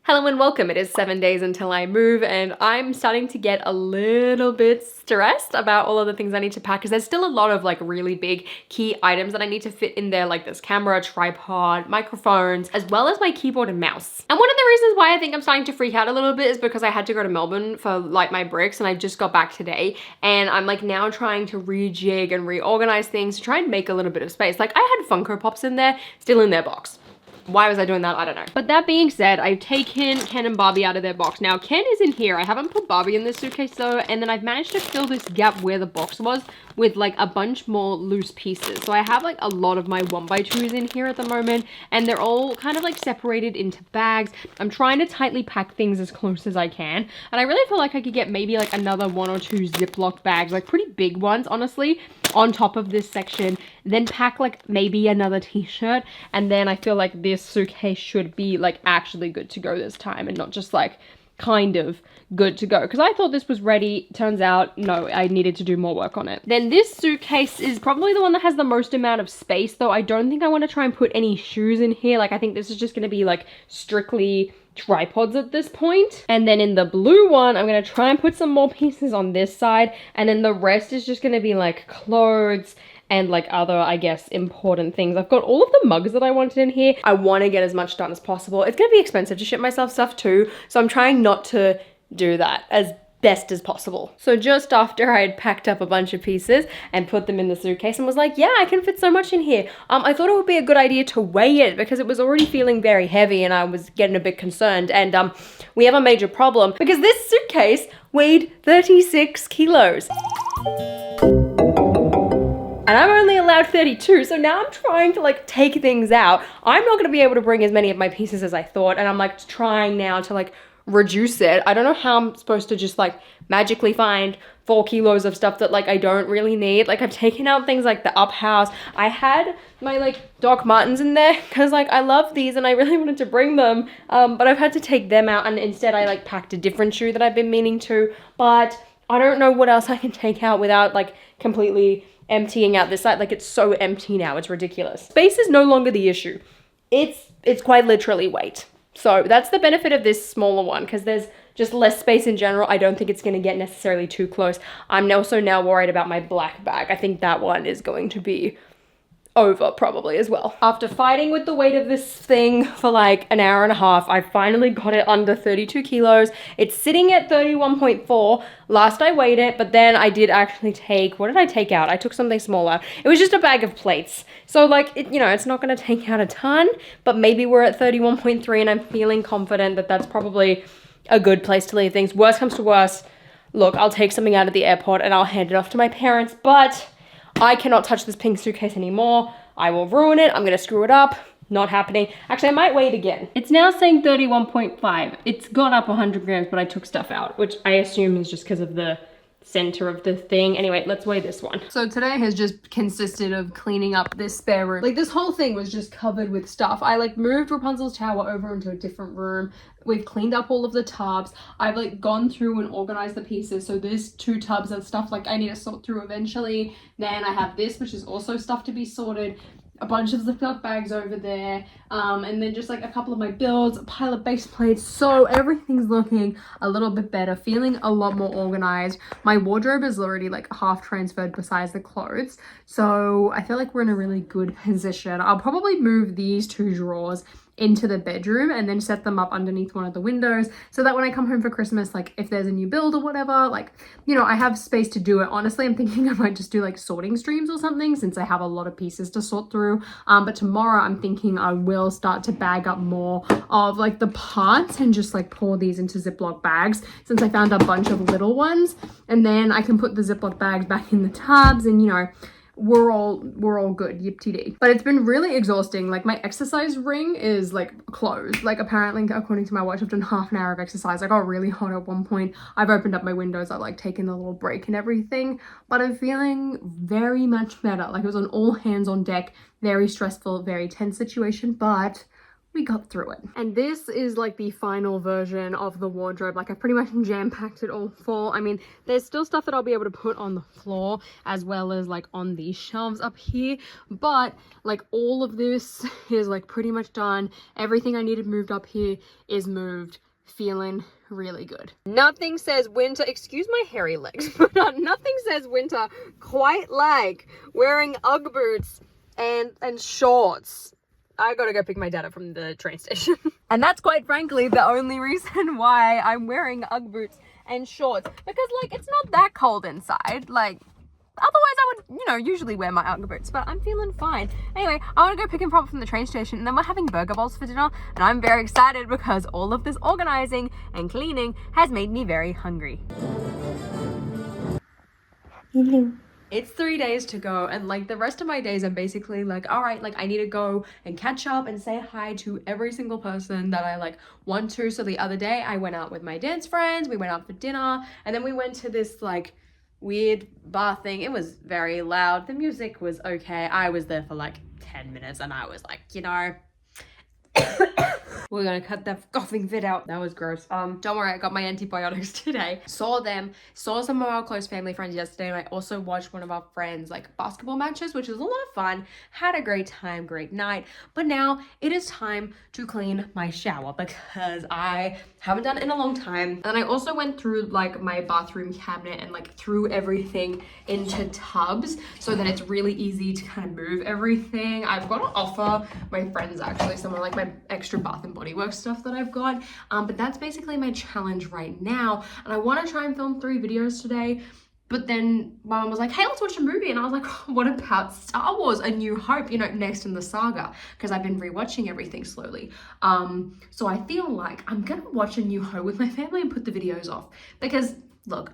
Hello and welcome. It is 7 days until I move and I'm starting to get a little bit stressed about all of the things I need to pack because there's still a lot of like really big key items that I need to fit in there, like this camera, tripod, microphones, as well as my keyboard and mouse. And one of the reasons why I think I'm starting to freak out a little bit is because I had to go to Melbourne for like my bricks and I just got back today and I'm like now trying to rejig and reorganize things to try and make a little bit of space. Like I had Funko Pops in there, still in their box. Why was I doing that? I don't know. But that being said, I've taken Ken and Barbie out of their box. Now, Ken is in here. I haven't put Barbie in this suitcase though, and then I've managed to fill this gap where the box was with like a bunch more loose pieces. So I have like a lot of my 1x2s in here at the moment, and they're all kind of like separated into bags. I'm trying to tightly pack things as close as I can, and I really feel like I could get maybe like another 1 or 2 Ziploc bags, like pretty big ones, honestly, on top of this section, then pack like maybe another t-shirt, and then I feel like this suitcase should be like actually good to go this time and not just like kind of good to go, because I thought this was ready. Turns out no, I needed to do more work on it. Then this suitcase is probably the one that has the most amount of space, though I don't think I want to try and put any shoes in here. Like I think this is just going to be like strictly tripods at this point. And then in the blue one, I'm going to try and put some more pieces on this side, and then the rest is just going to be like clothes and like other, I guess, important things. I've got all of the mugs that I wanted in here. I want to get as much done as possible. It's going to be expensive to ship myself stuff too, so I'm trying not to do that as best as possible. So just after I had packed up a bunch of pieces and put them in the suitcase and was like, yeah, I can fit so much in here, I thought it would be a good idea to weigh it because it was already feeling very heavy and I was getting a bit concerned. And we have a major problem because this suitcase weighed 36 kilos. And I'm only allowed 32, so now I'm trying to like take things out. I'm not gonna be able to bring as many of my pieces as I thought, and I'm like trying now to like reduce it. I don't know how I'm supposed to just like magically find 4 kilos of stuff that like I don't really need. Like I've taken out things like the Up House. I had my like Doc Martens in there because like I love these and I really wanted to bring them, but I've had to take them out, and instead I like packed a different shoe that I've been meaning to, but I don't know what else I can take out without like completely emptying out this side. Like it's so empty now, it's ridiculous. Space is no longer the issue. It's quite literally weight. So that's the benefit of this smaller one, because there's just less space in general. I don't think it's going to get necessarily too close. I'm also now worried about my black bag. I think that one is going to be over probably as well. After fighting with the weight of this thing for like an hour and a half, I finally got it under 32 kilos. It's sitting at 31.4. Last I weighed it, but then I did actually take, what did I take out? I took something smaller. It was just a bag of plates. So like, it's not gonna take out a ton, but maybe we're at 31.3 and I'm feeling confident that that's probably a good place to leave things. Worst comes to worst, look, I'll take something out of the airport and I'll hand it off to my parents, but I cannot touch this pink suitcase anymore. I will ruin it. I'm gonna screw it up. Not happening. Actually, I might weigh it again. It's now saying 31.5. It's gone up 100 grams, but I took stuff out, which I assume is just because of the center of the thing. Anyway, let's weigh this one. So today has just consisted of cleaning up this spare room. Like this whole thing was just covered with stuff. I like moved Rapunzel's tower over into a different room. We've cleaned up all of the tubs. I've like gone through and organized the pieces. So there's 2 tubs and stuff like I need to sort through eventually. Then I have this, which is also stuff to be sorted. A bunch of Ziploc bags over there, and then just like a couple of my builds, a pile of base plates. So everything's looking a little bit better, feeling a lot more organized. My wardrobe is already like half transferred besides the clothes, so I feel like we're in a really good position. I'll probably move these 2 drawers into the bedroom and then set them up underneath one of the windows so that when I come home for Christmas, like if there's a new build or whatever, like, I have space to do it. Honestly, I'm thinking I might just do like sorting streams or something since I have a lot of pieces to sort through. But tomorrow I'm thinking I will start to bag up more of like the parts and just like pour these into Ziploc bags since I found a bunch of little ones, and then I can put the Ziploc bags back in the tubs and we're all good, yip-tee-dee. But it's been really exhausting. Like my exercise ring is like closed. Like apparently, according to my watch, I've done half an hour of exercise. I got really hot at one point. I've opened up my windows. I've like taken a little break and everything, but I'm feeling very much better. Like it was an all hands on deck, very stressful, very tense situation, but we got through it. And this is like the final version of the wardrobe. Like I pretty much jam-packed it all full. I mean, there's still stuff that I'll be able to put on the floor as well as like on these shelves up here. But like all of this is like pretty much done. Everything I needed moved up here is moved. Feeling really good. Nothing says winter, excuse my hairy legs, but nothing says winter quite like wearing Ugg boots and shorts. I gotta go pick my dad up from the train station. And that's quite frankly the only reason why I'm wearing Ugg boots and shorts. Because like, it's not that cold inside. Like, otherwise I would, you know, usually wear my Ugg boots, but I'm feeling fine. Anyway, I want to go pick him up from the train station, and then we're having burger bowls for dinner, and I'm very excited because all of this organizing and cleaning has made me very hungry. It's 3 days to go, and like the rest of my days I'm basically like, all right, like I need to go and catch up and say hi to every single person that I like want to. So the other day I went out with my dance friends, we went out for dinner, and then we went to this like weird bar thing. It was very loud. The music was okay. I was there for like 10 minutes and I was like, you know, we're gonna cut that coughing fit out. That was gross. Don't worry, I got my antibiotics today. Saw some of our close family friends yesterday, and I also watched one of our friends like basketball matches, which was a lot of fun. Had a great time, great night. But now it is time to clean my shower because I haven't done it in a long time. And I also went through like my bathroom cabinet and like threw everything into tubs so that it's really easy to kind of move everything. I've got to offer my friends actually some of like my extra Bath and Body Works stuff that I've got, but that's basically my challenge right now. And I want to try and film 3 videos today, but then my mom was like, hey, let's watch a movie. And I was like, what about Star Wars A New Hope, you know, next in the saga, because I've been rewatching everything slowly. So I feel like I'm gonna watch A New Hope with my family and put the videos off, because look,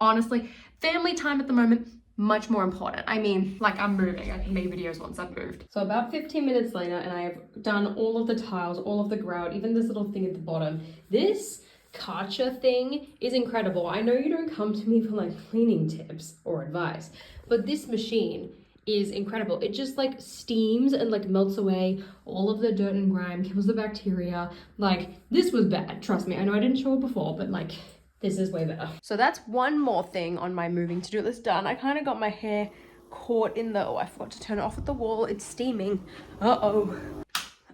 honestly, family time at the moment, much more important. I mean, like I'm moving, I can make videos once I've moved. So about 15 minutes later, and I have done all of the tiles, all of the grout, even this little thing at the bottom. This Karcher thing is incredible. I know you don't come to me for like cleaning tips or advice, but this machine is incredible. It just like steams and like melts away all of the dirt and grime, kills the bacteria. Like this was bad, trust me. I know I didn't show it before, but like this is way better. So that's one more thing on my moving to-do list done. I kind of got my hair caught in the, oh, I forgot to turn it off at the wall. It's steaming. Uh-oh.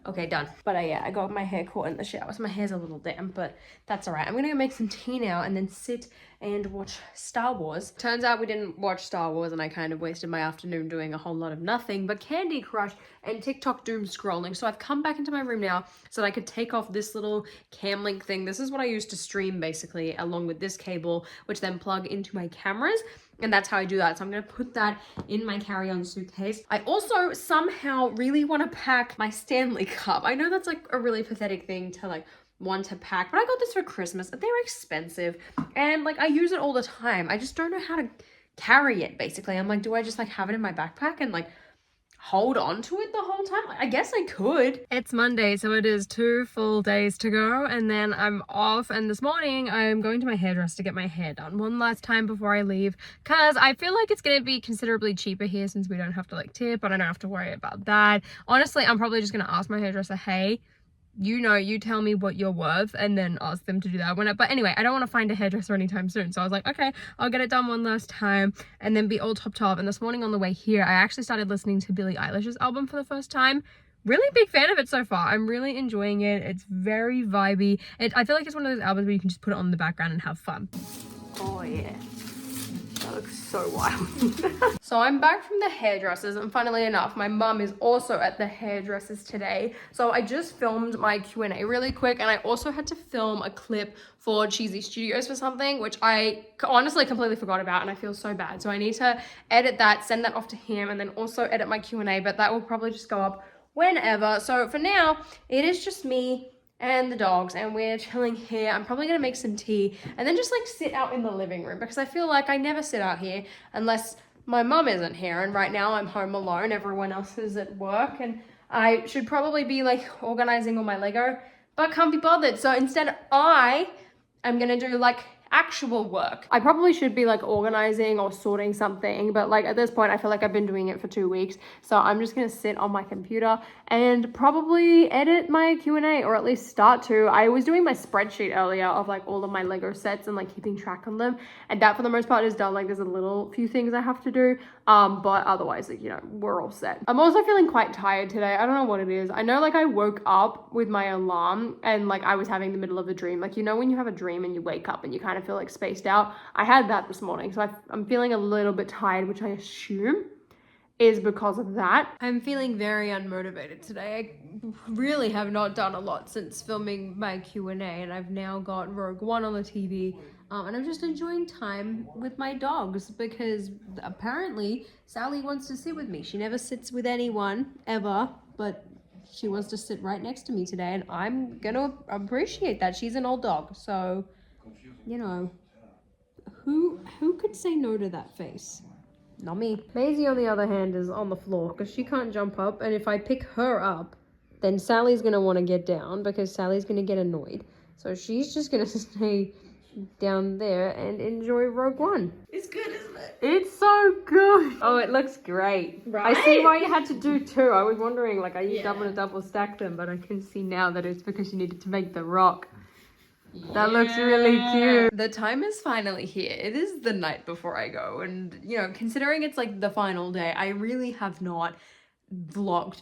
Okay, done. But yeah, I got my hair caught in the shower, so my hair's a little damp, but that's all right. I'm gonna go make some tea now and then sit and watch Star Wars. Turns out we didn't watch Star Wars and I kind of wasted my afternoon doing a whole lot of nothing but Candy Crush and TikTok doom scrolling. So I've come back into my room now so that I could take off this little cam link thing. This is what I use to stream basically, along with this cable, which then plug into my cameras. And that's how I do that. So I'm going to put that in my carry-on suitcase. I also somehow really want to pack my Stanley Cup. I know that's like a really pathetic thing to like want to pack, but I got this for Christmas. They're expensive and like I use it all the time. I just don't know how to carry it basically. I'm like, do I just like have it in my backpack and like hold on to it the whole time? I guess I could. It's Monday, so it is 2 full days to go and then I'm off, and this morning I'm going to my hairdresser to get my hair done one last time before I leave, because I feel like it's going to be considerably cheaper here since we don't have to like tip, but I don't have to worry about that. Honestly, I'm probably just going to ask my hairdresser, hey, you know, you tell me what you're worth, and then ask them to do that. But anyway, I don't want to find a hairdresser anytime soon. So I was like, okay, I'll get it done one last time and then be all topped off. And this morning on the way here, I actually started listening to Billie Eilish's album for the first time. Really big fan of it so far. I'm really enjoying it. It's very vibey. I feel like it's one of those albums where you can just put it on in the background and have fun. Oh yeah. That looks so wild. So I'm back from the hairdressers, and funnily enough, my mum is also at the hairdressers today. So I just filmed my Q&A really quick, and I also had to film a clip for Cheesy Studios for something, which I honestly completely forgot about, and I feel so bad. So I need to edit that, send that off to him, and then also edit my Q&A, but that will probably just go up whenever. So for now, it is just me and the dogs, and we're chilling here. I'm probably gonna make some tea and then just like sit out in the living room, because I feel like I never sit out here unless my mum isn't here, and right now I'm home alone. Everyone else is at work, and I should probably be like organizing all my Lego, but can't be bothered. So instead I'm gonna do like actual work. I probably should be like organizing or sorting something, but like at this point I feel like I've been doing it for 2 weeks. So I'm just gonna sit on my computer and probably edit my Q&A, or at least start to. I was doing my spreadsheet earlier of like all of my Lego sets and like keeping track on them, and that for the most part is done. Like there's a little few things I have to do, but otherwise, like, you know, we're all set. I'm also feeling quite tired today. I don't know what it is. I know like I woke up with my alarm and like I was having the middle of a dream. Like, you know, when you have a dream and you wake up and you kind of feel like spaced out. I had that this morning, so I'm feeling a little bit tired, which I assume is because of that. I'm feeling very unmotivated today. I really have not done a lot since filming my Q&A, and I've now got Rogue One on the TV, and I'm just enjoying time with my dogs because apparently Sally wants to sit with me. She never sits with anyone ever, but she wants to sit right next to me today, and I'm gonna appreciate that. She's an old dog, so, you know, who could say no to that face? Not me. Maisie, on the other hand, is on the floor because she can't jump up, and if I pick her up, then Sally's gonna want to get down because Sally's gonna get annoyed. So she's just gonna stay down there and enjoy Rogue One. It's good, isn't it? It's so good. Oh, it looks great. Right? I see why you had to do two. I was wondering, like, are you double stack them? But I can see now that it's because you needed to make the rock. That looks really cute. The time is finally here. It is the night before I go. And, you know, considering it's like the final day, I really have not vlogged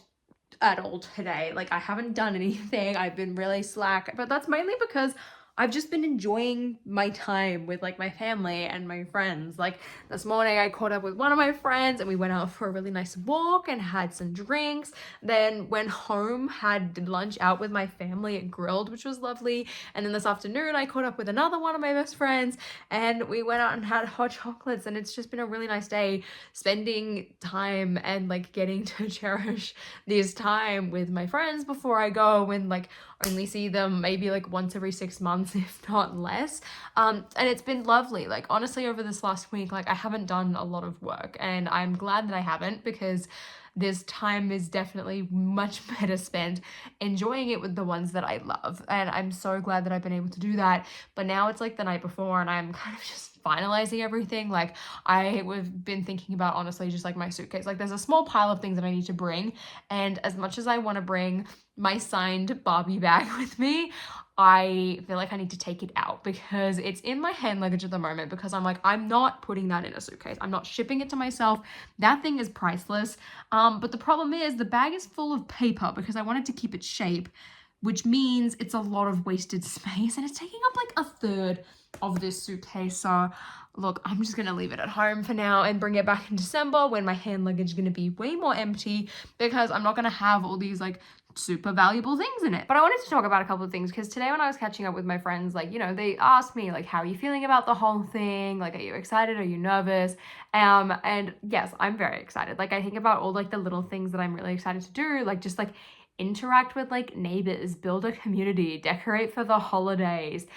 at all today. Like, I haven't done anything. I've been really slack. But that's mainly because I've just been enjoying my time with like my family and my friends. Like this morning I caught up with one of my friends and we went out for a really nice walk and had some drinks. Then went home, had lunch out with my family at Grilled, which was lovely. And then this afternoon I caught up with another one of my best friends and we went out and had hot chocolates, and it's just been a really nice day spending time and like getting to cherish this time with my friends before I go and like only see them maybe like once every 6 months, if not less. And it's been lovely. Like honestly, over this last week, like I haven't done a lot of work, and I'm glad that I haven't, because this time is definitely much better spent enjoying it with the ones that I love. And I'm so glad that I've been able to do that. But now it's like the night before and I'm kind of just finalizing everything. Like I've been thinking about honestly just like my suitcase. Like there's a small pile of things that I need to bring, and as much as I want to bring my signed Barbie bag with me, I feel like I need to take it out because it's in my hand luggage at the moment, because I'm like, I'm not putting that in a suitcase. I'm not shipping it to myself. That thing is priceless. But the problem is the bag is full of paper because I wanted to keep its shape, which means it's a lot of wasted space, and it's taking up like a third of this suitcase. So look, I'm just gonna leave it at home for now and bring it back in December when my hand luggage is gonna be way more empty, because I'm not gonna have all these like super valuable things in it. But I wanted to talk about a couple of things because today when I was catching up with my friends, like, you know, they asked me like, how are you feeling about the whole thing? Like, are you excited? Are you nervous? And yes, I'm very excited. Like I think about all like the little things that I'm really excited to do, like just like interact with like neighbors, build a community, decorate for the holidays,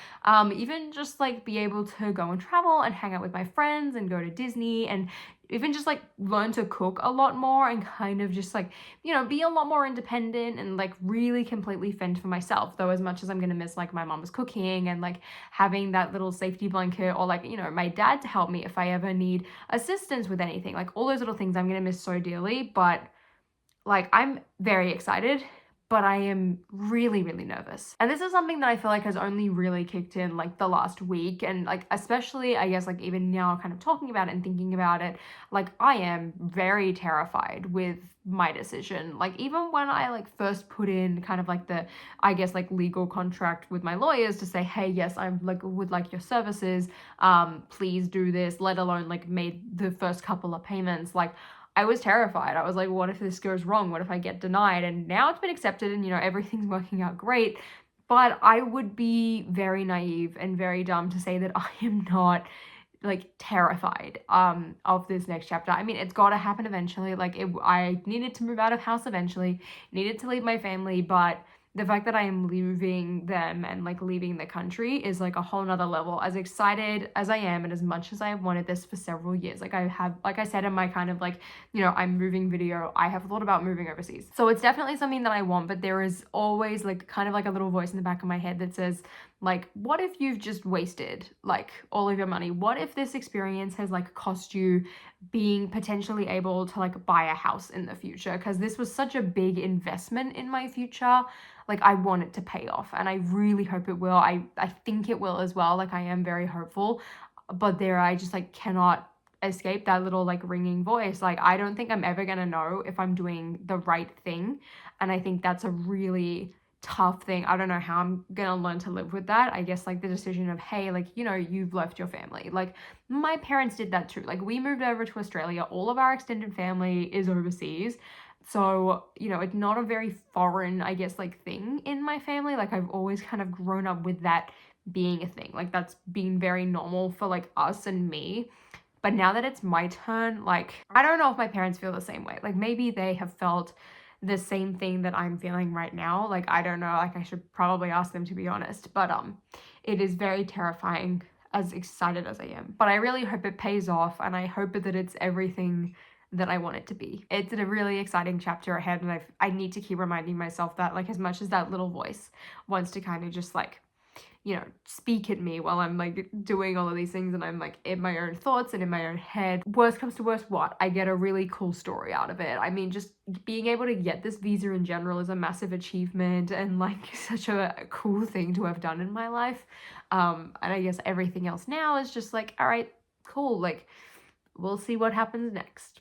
even just like be able to go and travel and hang out with my friends and go to Disney, and even just like learn to cook a lot more and kind of just like, you know, be a lot more independent and like really completely fend for myself. Though as much as I'm gonna miss like my mom's cooking and like having that little safety blanket, or like, you know, my dad to help me if I ever need assistance with anything, like all those little things I'm gonna miss so dearly. But like I'm very excited, but I am really, really nervous. And this is something that I feel like has only really kicked in like the last week. And like, especially, I guess, like even now kind of talking about it and thinking about it, like I am very terrified with my decision. Like even when I like first put in kind of like the, I guess, like legal contract with my lawyers to say, hey, yes, I'm like would like your services, please do this, let alone like made the first couple of payments, like I was terrified. I was like, what if this goes wrong? What if I get denied? And now it's been accepted and, you know, everything's working out great. But I would be very naive and very dumb to say that I am not like terrified of this next chapter. I mean, it's got to happen eventually. Like I needed to move out of house eventually, needed to leave my family, but the fact that I am leaving them and like leaving the country is like a whole nother level. As excited as I am and as much as I have wanted this for several years, like I said in my kind of like, you know, I'm moving video, I have thought about moving overseas. So it's definitely something that I want, but there is always like kind of like a little voice in the back of my head that says, like, what if you've just wasted like all of your money? What if this experience has like cost you being potentially able to like buy a house in the future? Because this was such a big investment in my future. Like, I want it to pay off, and I really hope it will. I think it will as well. Like, I am very hopeful, but I just like cannot escape that little like ringing voice. Like, I don't think I'm ever gonna know if I'm doing the right thing, and I think that's a really tough thing. I don't know how I'm gonna learn to live with that. I guess like the decision of, hey, like, you know, you've left your family. Like, my parents did that too. Like, we moved over to Australia, all of our extended family is overseas. So, you know, it's not a very foreign, I guess, like thing in my family. Like, I've always kind of grown up with that being a thing. Like, that's been very normal for like us and me. But now that it's my turn, like, I don't know if my parents feel the same way. Like, maybe they have felt the same thing that I'm feeling right now. Like, I don't know. Like, I should probably ask them, to be honest. But it is very terrifying, as excited as I am. But I really hope it pays off, and I hope that it's everything that I want it to be. It's a really exciting chapter ahead, and I need to keep reminding myself that, like, as much as that little voice wants to kind of just like, you know, speak at me while I'm like doing all of these things and I'm like in my own thoughts and in my own head, worst comes to worst, what? I get a really cool story out of it. I mean, just being able to get this visa in general is a massive achievement and like such a cool thing to have done in my life. And I guess everything else now is just like, all right, cool. Like, we'll see what happens next.